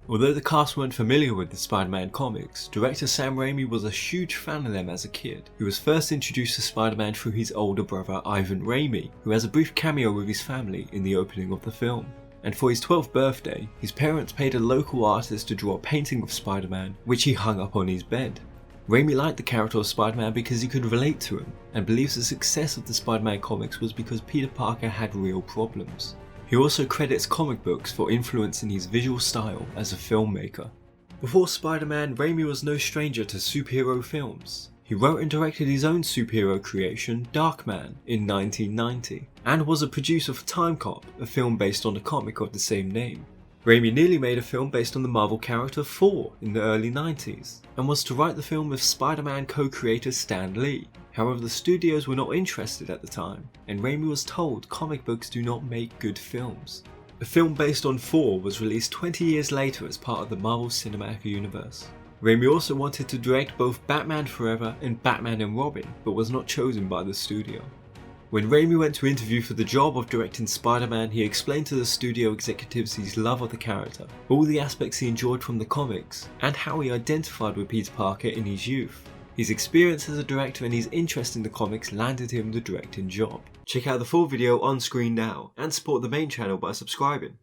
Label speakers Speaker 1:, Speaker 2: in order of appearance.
Speaker 1: Although the cast weren't familiar with the Spider-Man comics, director Sam Raimi was a huge fan of them as a kid. He was first introduced to Spider-Man through his older brother Ivan Raimi, who has a brief cameo with his family in the opening of the film. And for his 12th birthday, his parents paid a local artist to draw a painting of Spider-Man, which he hung up on his bed. Raimi liked the character of Spider-Man because he could relate to him, and believes the success of the Spider-Man comics was because Peter Parker had real problems. He also credits comic books for influencing his visual style as a filmmaker. Before Spider-Man, Raimi was no stranger to superhero films. He wrote and directed his own superhero creation, Darkman, in 1990, and was a producer for Time Cop, a film based on a comic of the same name. Raimi nearly made a film based on the Marvel character Thor in the early 90s, and was to write the film with Spider-Man co-creator Stan Lee. However, the studios were not interested at the time, and Raimi was told comic books do not make good films. A film based on Thor was released 20 years later as part of the Marvel Cinematic Universe. Raimi also wanted to direct both Batman Forever and Batman and Robin, but was not chosen by the studio. When Raimi went to interview for the job of directing Spider-Man, he explained to the studio executives his love of the character, all the aspects he enjoyed from the comics, and how he identified with Peter Parker in his youth. His experience as a director and his interest in the comics landed him the directing job. Check out the full video on screen now, and support the main channel by subscribing.